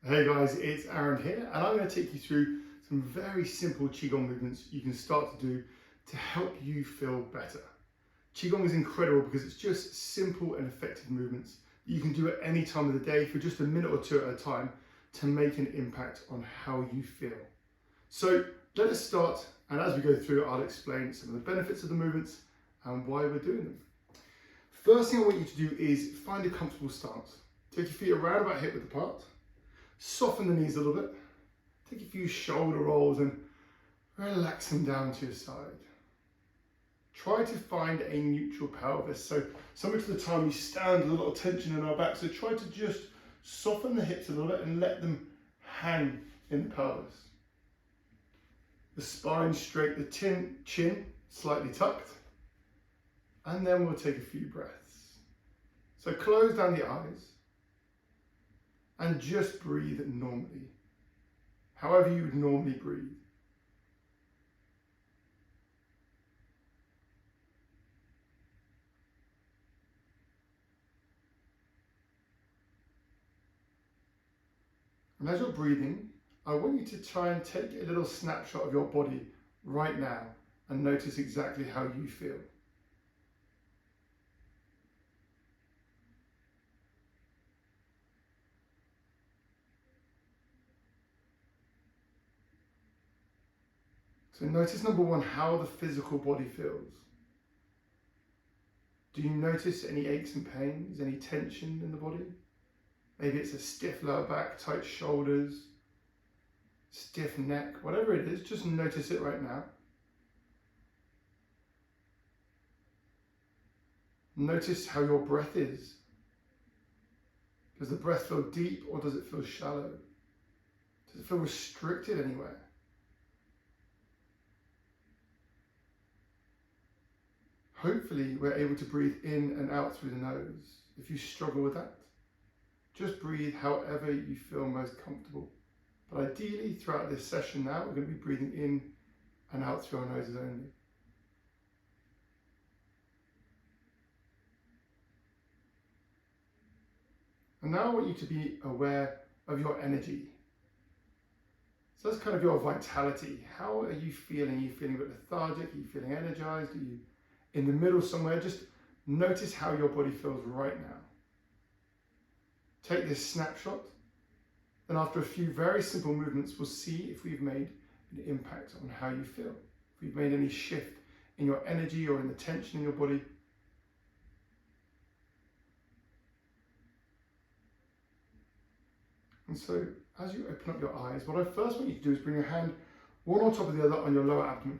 Hey guys, it's Arron here, and I'm going to take you through some very simple Qigong movements you can start to do to help you feel better. Qigong is incredible because it's just simple and effective movements that you can do at any time of the day for just a minute or two at a time to make an impact on how you feel. So let us start, and as we go through, I'll explain some of the benefits of the movements and why we're doing them. First thing I want you to do is find a comfortable stance. Take your feet around about hip width apart. Soften the knees a little bit, take a few shoulder rolls and relax them down to your side. Try to find a neutral pelvis, so similar to the time we stand with a lot of tension in our back, so try to just soften the hips a little bit and let them hang in the pelvis. The spine straight, the chin slightly tucked, and then we'll take a few breaths. So close down the eyes. And just breathe normally, however you would normally breathe. And as you're breathing, I want you to try and take a little snapshot of your body right now and notice exactly how you feel. So notice, number one, how the physical body feels. Do you notice any aches and pains, any tension in the body? Maybe it's a stiff lower back, tight shoulders, stiff neck, whatever it is, just notice it right now. Notice how your breath is. Does the breath feel deep or does it feel shallow? Does it feel restricted anywhere? Hopefully we're able to breathe in and out through the nose. If you struggle with that, just breathe however you feel most comfortable. But ideally throughout this session now, we're going to be breathing in and out through our noses only. And now I want you to be aware of your energy. So that's kind of your vitality. How are you feeling? Are you feeling a bit lethargic? Are you feeling energized? Are you in the middle somewhere? Just notice how your body feels right now. Take this snapshot, and after a few very simple movements, we'll see if we've made an impact on how you feel. If we've made any shift in your energy or in the tension in your body. And so, as you open up your eyes, what I first want you to do is bring your hand one on top of the other on your lower abdomen.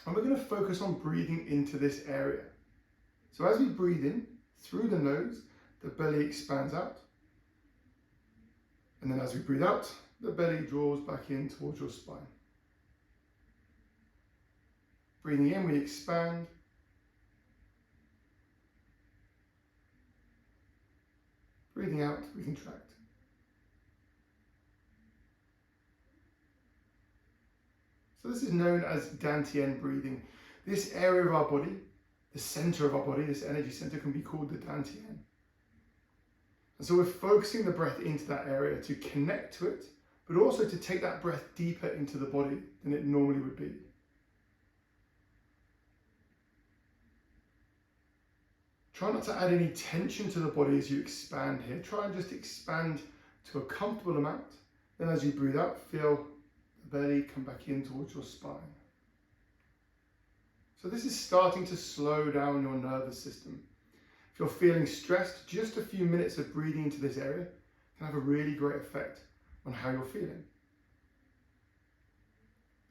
And we're going to focus on breathing into this area. So as we breathe in through the nose, the belly expands out. And then as we breathe out, the belly draws back in towards your spine. Breathing in, we expand. Breathing out, we contract. So this is known as Dantian breathing. This area of our body, the center of our body, this energy center, can be called the Dantian. And so we're focusing the breath into that area to connect to it, but also to take that breath deeper into the body than it normally would be. Try not to add any tension to the body as you expand here. Try and just expand to a comfortable amount. Then as you breathe out, feel the belly come back in towards your spine. So this is starting to slow down your nervous system. If you're feeling stressed, just a few minutes of breathing into this area can have a really great effect on how you're feeling.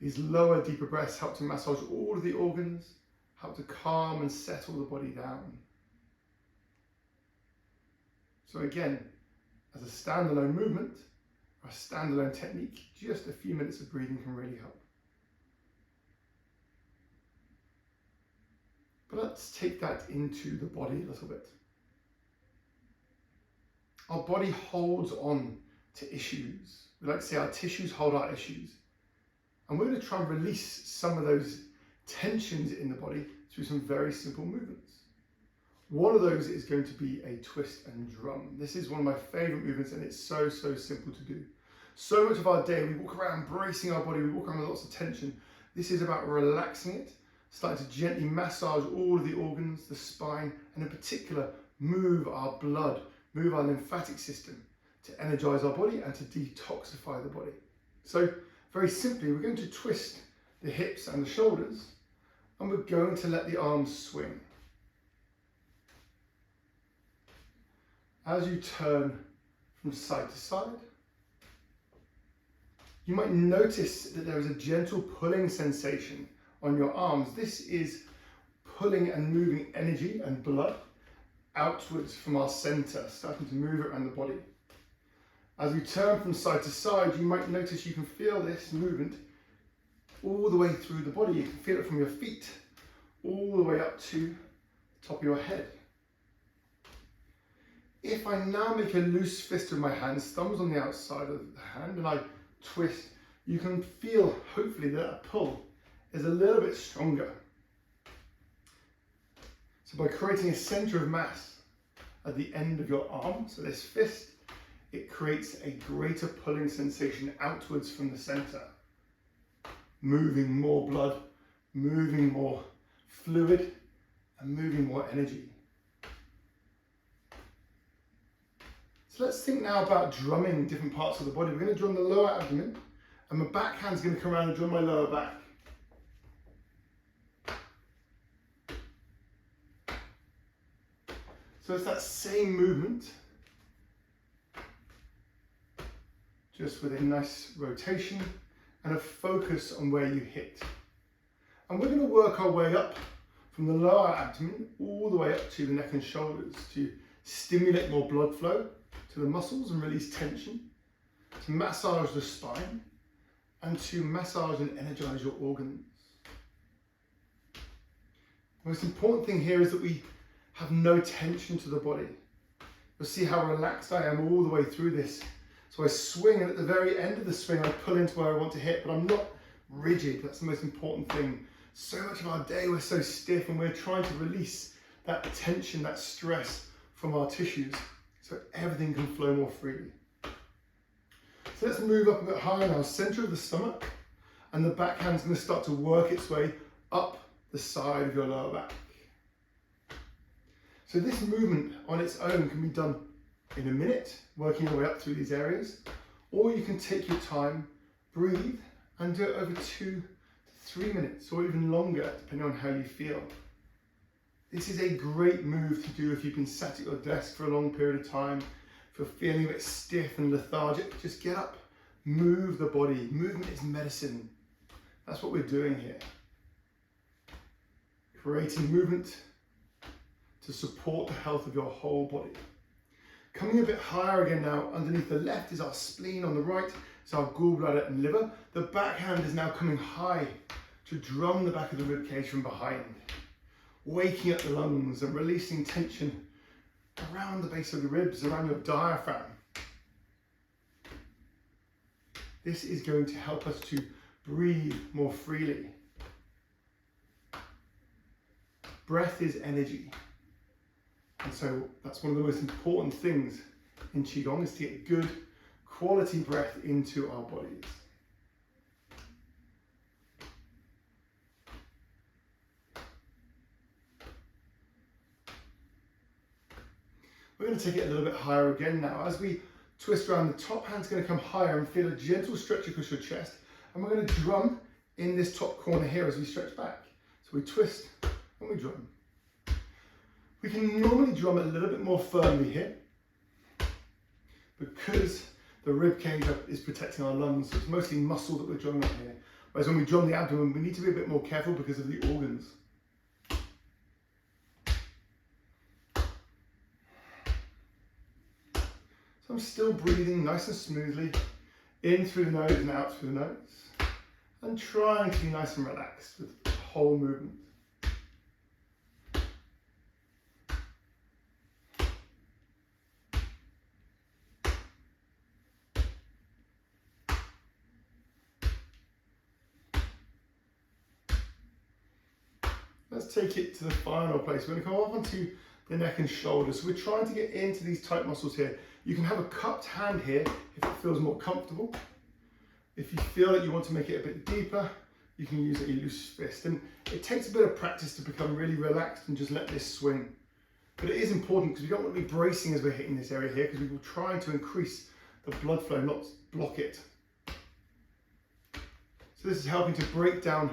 These lower, deeper breaths help to massage all of the organs, help to calm and settle the body down. So again, as a standalone movement, or a standalone technique, just a few minutes of breathing can really help. But let's take that into the body a little bit. Our body holds on to issues. We like to say our tissues hold our issues. And we're going to try and release some of those tensions in the body through some very simple movements. One of those is going to be a twist and drum. This is one of my favorite movements, and it's so simple to do. So much of our day, we walk around bracing our body, we walk around with lots of tension. This is about relaxing it, starting to gently massage all of the organs, the spine, and in particular, move our blood, move our lymphatic system to energize our body and to detoxify the body. So very simply, we're going to twist the hips and the shoulders, and we're going to let the arms swing. As you turn from side to side, you might notice that there is a gentle pulling sensation on your arms. This is pulling and moving energy and blood outwards from our center, starting to move it around the body. As we turn from side to side, you might notice you can feel this movement all the way through the body. You can feel it from your feet, all the way up to the top of your head. If I now make a loose fist with my hands, thumbs on the outside of the hand, and I twist, you can feel, hopefully, that a pull is a little bit stronger. So by creating a center of mass at the end of your arm, so this fist, it creates a greater pulling sensation outwards from the center, moving more blood, moving more fluid, and moving more energy. So let's think now about drumming different parts of the body. We're going to drum the lower abdomen, and my back hand's going to come around and drum my lower back. So it's that same movement, just with a nice rotation and a focus on where you hit. And we're going to work our way up from the lower abdomen all the way up to the neck and shoulders to stimulate more blood flow to the muscles and release tension, to massage the spine, and to massage and energize your organs. The most important thing here is that we have no tension to the body. You'll see how relaxed I am all the way through this. So I swing, and at the very end of the swing, I pull into where I want to hit, but I'm not rigid. That's the most important thing. So much of our day, we're so stiff, and we're trying to release that tension, that stress from our tissues, so everything can flow more freely. So let's move up a bit higher now, center of the stomach, and the back hand's going to start to work its way up the side of your lower back. So this movement on its own can be done in a minute, working your way up through these areas, or you can take your time, breathe, and do it over 2 to 3 minutes, or even longer, depending on how you feel. This is a great move to do if you've been sat at your desk for a long period of time, if you're feeling a bit stiff and lethargic. Just get up, move the body. Movement is medicine. That's what we're doing here. Creating movement to support the health of your whole body. Coming a bit higher again now, underneath the left is our spleen, on the right is our gallbladder and liver. The back hand is now coming high to drum the back of the rib cage from behind, waking up the lungs and releasing tension around the base of the ribs, around your diaphragm. This is going to help us to breathe more freely. Breath is energy. And so that's one of the most important things in Qigong, is to get good quality breath into our bodies. We're going to take it a little bit higher again now. As we twist around, the top hand's going to come higher and feel a gentle stretch across your chest. And we're going to drum in this top corner here as we stretch back. So we twist and we drum. We can normally drum a little bit more firmly here because the rib cage is protecting our lungs, so it's mostly muscle that we're drumming up here. Whereas when we drum the abdomen, we need to be a bit more careful because of the organs. So I'm still breathing nice and smoothly, in through the nose and out through the nose, and trying to be nice and relaxed with the whole movement. Let's take it to the final place. We're going to come up onto the neck and shoulders. So we're trying to get into these tight muscles here. You can have a cupped hand here if it feels more comfortable. If you feel like you want to make it a bit deeper, you can use a loose fist. And it takes a bit of practice to become really relaxed and just let this swing. But it is important because we don't want to be bracing as we're hitting this area here, because we're trying to increase the blood flow, not block it. So this is helping to break down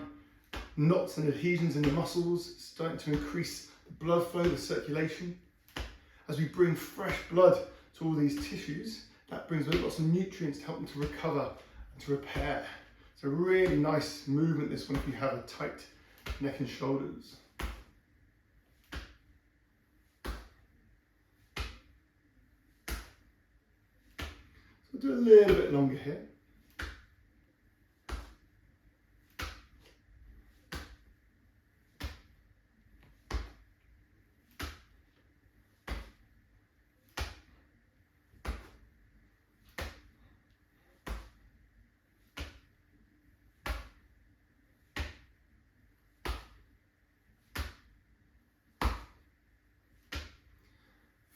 knots and adhesions in the muscles, starting to increase the blood flow, the circulation. As we bring fresh blood to all these tissues, that brings lots of nutrients to help them to recover and to repair. It's a really nice movement, this one, if you have a tight neck and shoulders. So we'll do a little bit longer here.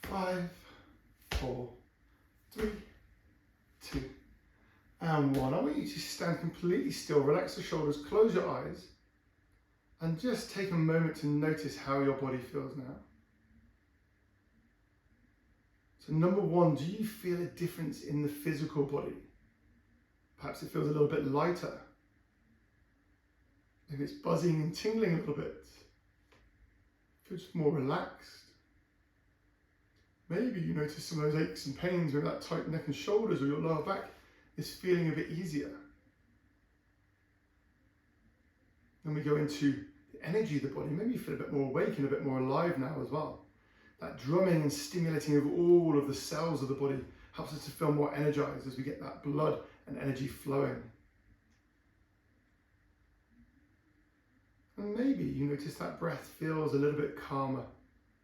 Five, 4, 3, 2, and 1. I want you to stand completely still, relax the shoulders, close your eyes, and just take a moment to notice how your body feels now. So number 1, do you feel a difference in the physical body? Perhaps it feels a little bit lighter. Maybe it's buzzing and tingling a little bit. Feels more relaxed. Maybe you notice some of those aches and pains with that tight neck and shoulders, or your lower back is feeling a bit easier. Then we go into the energy of the body. Maybe you feel a bit more awake and a bit more alive now as well. That drumming and stimulating of all of the cells of the body helps us to feel more energized as we get that blood and energy flowing. And maybe you notice that breath feels a little bit calmer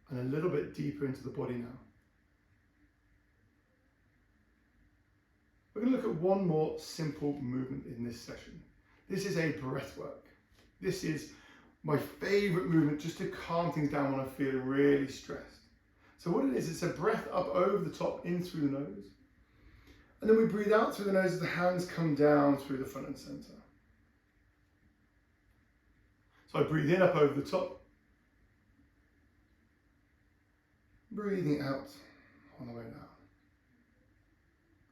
and a little bit deeper into the body now. We're going to look at one more simple movement in this session. This is a breath work. This is my favorite movement just to calm things down when I feel really stressed. So what it is, it's a breath up over the top, in through the nose. And then we breathe out through the nose as the hands come down through the front and center. So I breathe in up over the top. Breathing out on the way down.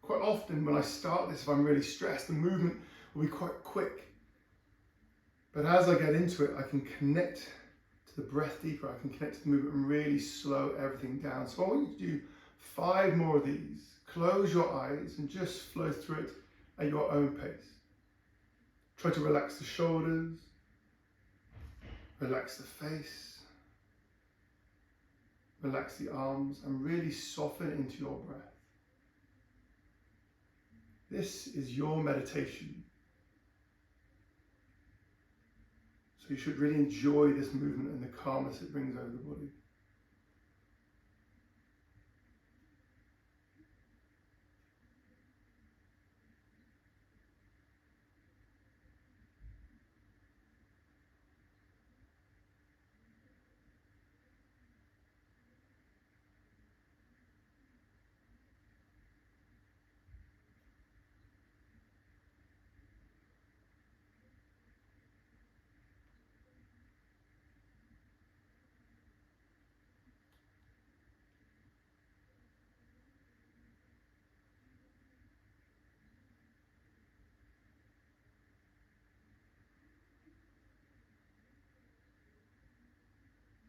Quite often when I start this, if I'm really stressed, the movement will be quite quick. But as I get into it, I can connect to the breath deeper. I can connect to the movement and really slow everything down. So I want you to do 5 more of these. Close your eyes and just flow through it at your own pace. Try to relax the shoulders, relax the face, relax the arms, and really soften into your breath. This is your meditation. So you should really enjoy this movement and the calmness it brings over the body.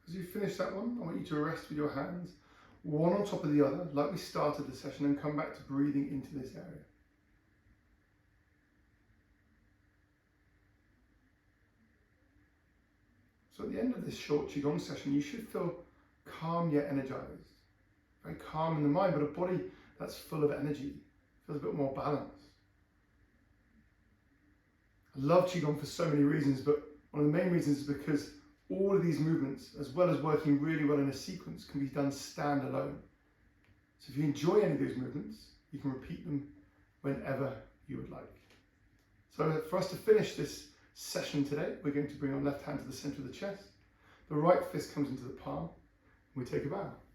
As you finish that one, I want you to rest with your hands, one on top of the other, like we started the session, and come back to breathing into this area. So at the end of this short Qigong session, you should feel calm yet energized. Very calm in the mind, but a body that's full of energy, feels a bit more balanced. I love Qigong for so many reasons, but one of the main reasons is because all of these movements, as well as working really well in a sequence, can be done standalone. So if you enjoy any of those movements, you can repeat them whenever you would like. So for us to finish this session today, we're going to bring our left hand to the center of the chest. The right fist comes into the palm. We take a bow.